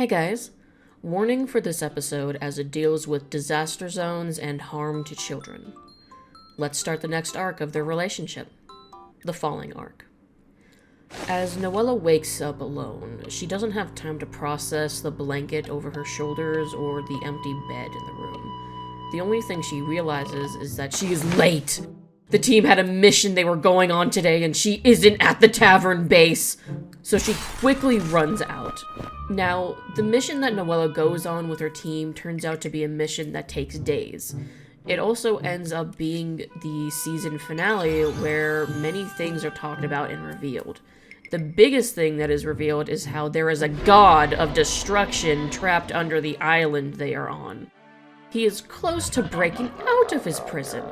Hey guys, warning for this episode as it deals with disaster zones and harm to children. Let's start the next arc of their relationship, the falling arc. As Noella wakes up alone, she doesn't have time to process the blanket over her shoulders or the empty bed in the room. The only thing she realizes is that she is late. The team had a mission they were going on today and she isn't at the tavern base. So she quickly runs out. Now, the mission that Noella goes on with her team turns out to be a mission that takes days. It also ends up being the season finale where many things are talked about and revealed. The biggest thing that is revealed is how there is a god of destruction trapped under the island they are on. He is close to breaking out of his prison,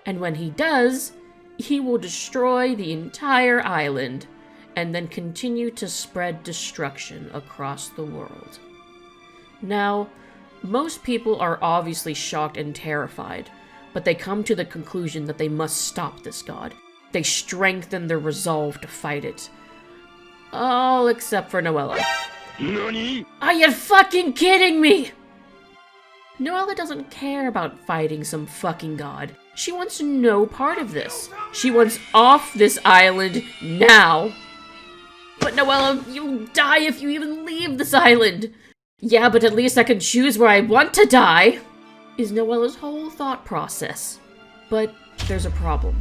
and when he does, he will destroy the entire island and then continue to spread destruction across the world. Now, most people are obviously shocked and terrified, but they come to the conclusion that they must stop this god. They strengthen their resolve to fight it. All except for Noella. NANI?! Are you fucking kidding me? Noella doesn't care about fighting some fucking god. She wants no part of this. She wants off this island now. But Noella, you'll die if you even leave this island. Yeah, but at least I can choose where I want to die, is Noella's whole thought process. But there's a problem.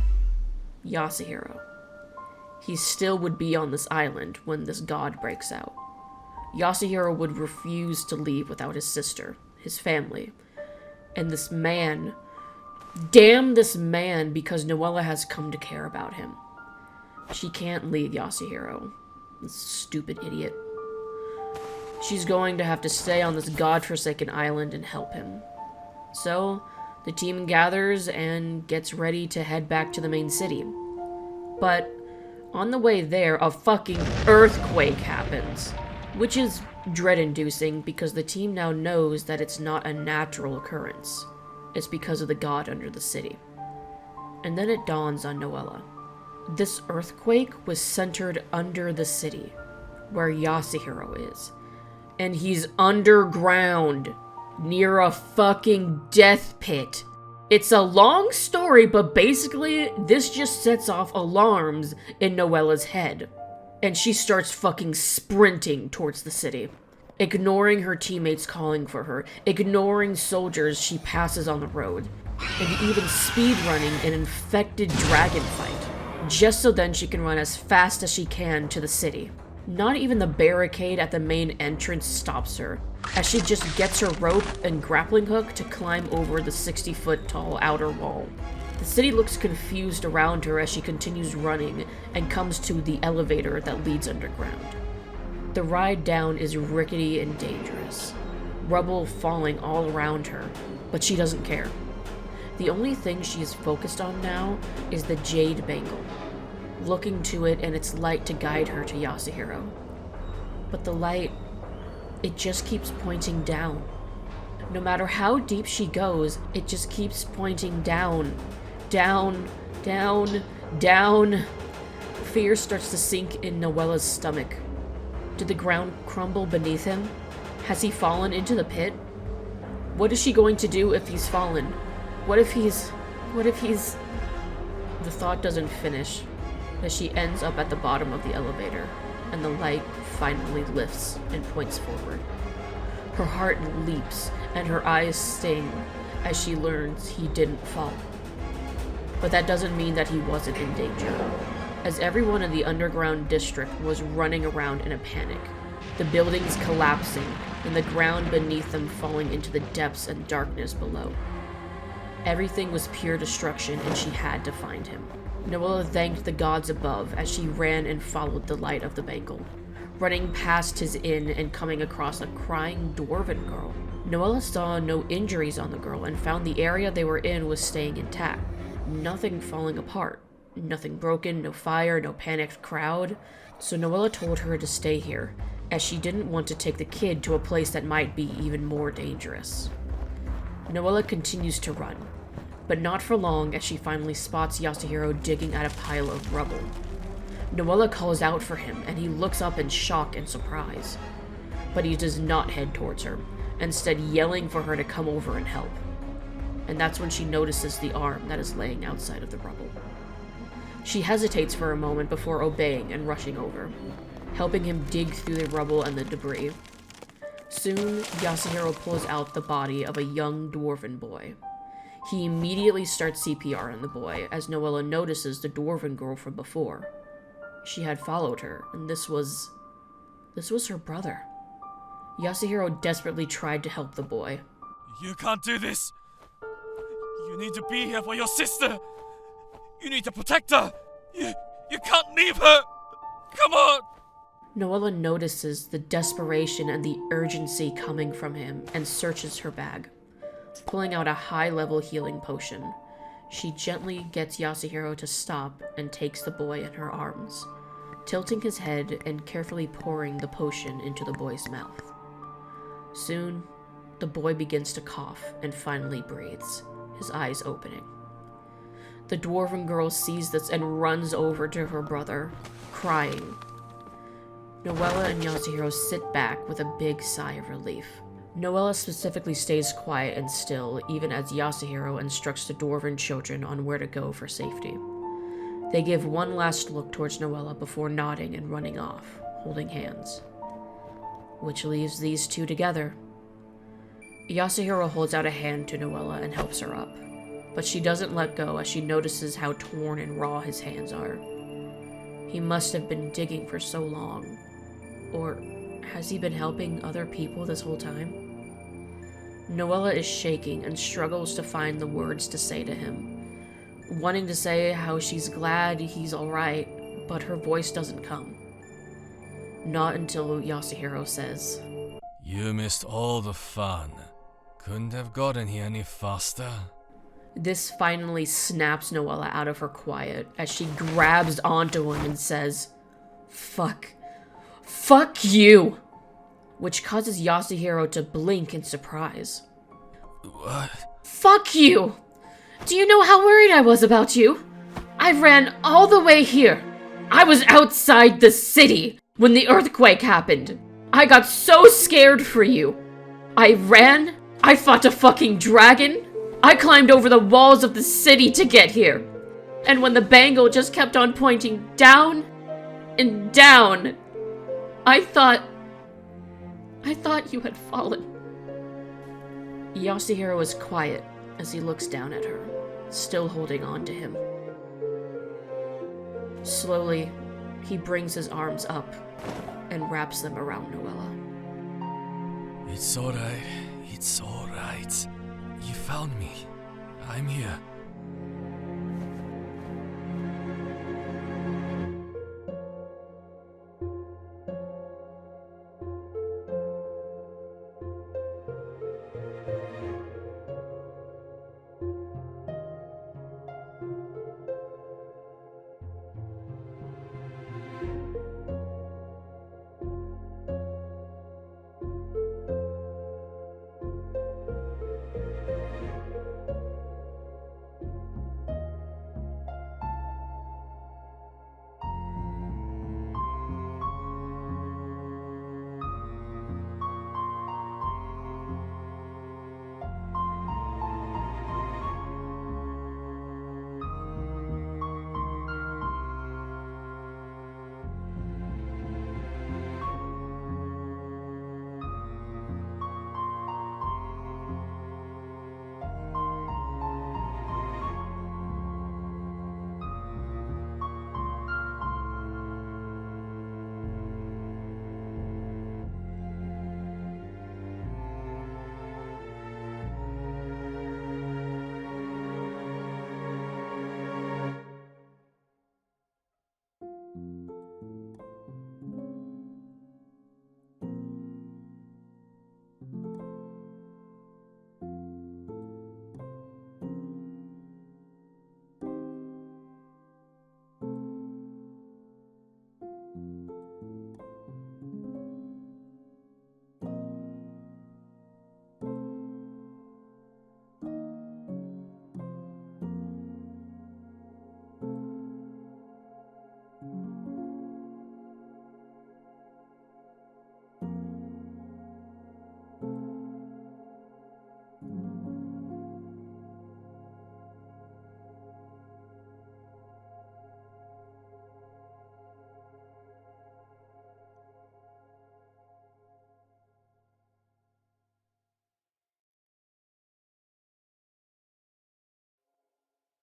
Yasuhiro. He still would be on this island when this god breaks out. Yasuhiro would refuse to leave without his sister, his family. And this man, damn this man, because Noella has come to care about him. She can't leave Yasuhiro. This stupid idiot. She's going to have to stay on this godforsaken island and help him. So, the team gathers and gets ready to head back to the main city. But, on the way there, a fucking earthquake happens. Which is dread-inducing because the team now knows that it's not a natural occurrence. It's because of the god under the city. And then it dawns on Noella. This earthquake was centered under the city, where Yasuhiro is. And he's underground, near a fucking death pit. It's a long story, but basically, this just sets off alarms in Noella's head. And she starts fucking sprinting towards the city, ignoring her teammates calling for her, ignoring soldiers she passes on the road, and even speedrunning an infected dragon fight, just so then she can run as fast as she can to the city. Not even the barricade at the main entrance stops her, as she just gets her rope and grappling hook to climb over the 60-foot tall outer wall. The city looks confused around her as she continues running and comes to the elevator that leads underground. The ride down is rickety and dangerous, rubble falling all around her, but she doesn't care. The only thing she is focused on now is the jade bangle, looking to it and its light to guide her to Yasuhiro. But the light, it just keeps pointing down. No matter how deep she goes, it just keeps pointing down. Down, down, down. Fear starts to sink in Noella's stomach. Did the ground crumble beneath him? Has he fallen into the pit? What is she going to do if he's fallen? What if he's... The thought doesn't finish, as she ends up at the bottom of the elevator, and the light finally lifts and points forward. Her heart leaps, and her eyes sting, as she learns he didn't fall. But that doesn't mean that he wasn't in danger, as everyone in the underground district was running around in a panic, the buildings collapsing, and the ground beneath them falling into the depths and darkness below. Everything was pure destruction, and she had to find him. Noella thanked the gods above as she ran and followed the light of the bangle, running past his inn and coming across a crying dwarven girl. Noella saw no injuries on the girl and found the area they were in was staying intact. Nothing falling apart. Nothing broken, no fire, no panicked crowd. So Noella told her to stay here, as she didn't want to take the kid to a place that might be even more dangerous. Noella continues to run, but not for long as she finally spots Yasuhiro digging at a pile of rubble. Noella calls out for him, and he looks up in shock and surprise. but he does not head towards her, instead yelling for her to come over and help. And that's when she notices the arm that is laying outside of the rubble. She hesitates for a moment before obeying and rushing over, helping him dig through the rubble and the debris. Soon, Yasuhiro pulls out the body of a young dwarven boy. He immediately starts CPR on the boy, as Noella notices the dwarven girl from before. She had followed her, and this was her brother. Yasuhiro desperately tried to help the boy. You can't do this! You need to be here for your sister! You need to protect her! You can't leave her! Come on! Noella notices the desperation and the urgency coming from him and searches her bag, pulling out a high-level healing potion. She gently gets Yasuhiro to stop and takes the boy in her arms, tilting his head and carefully pouring the potion into the boy's mouth. Soon, the boy begins to cough and finally breathes, his eyes opening. The dwarven girl sees this and runs over to her brother, crying. Noella and Yasuhiro sit back with a big sigh of relief. Noella specifically stays quiet and still, even as Yasuhiro instructs the dwarven children on where to go for safety. They give one last look towards Noella before nodding and running off, holding hands. Which leaves these two together. Yasuhiro holds out a hand to Noella and helps her up, but she doesn't let go as she notices how torn and raw his hands are. He must have been digging for so long. Or has he been helping other people this whole time? Noella is shaking and struggles to find the words to say to him, wanting to say how she's glad he's alright, but her voice doesn't come. Not until Yasuhiro says, You missed all the fun. Couldn't have gotten here any faster. This finally snaps Noella out of her quiet as she grabs onto him and says, Fuck you! Which causes Yasuhiro to blink in surprise. What? Fuck you! Do you know how worried I was about you? I ran all the way here. I was outside the city when the earthquake happened. I got so scared for you. I ran, I fought a fucking dragon, I climbed over the walls of the city to get here. And when the bangle just kept on pointing down and down, I thought you had fallen. Yasuhiro is quiet as he looks down at her, still holding on to him. Slowly, he brings his arms up and wraps them around Noella. It's alright. You found me. I'm here.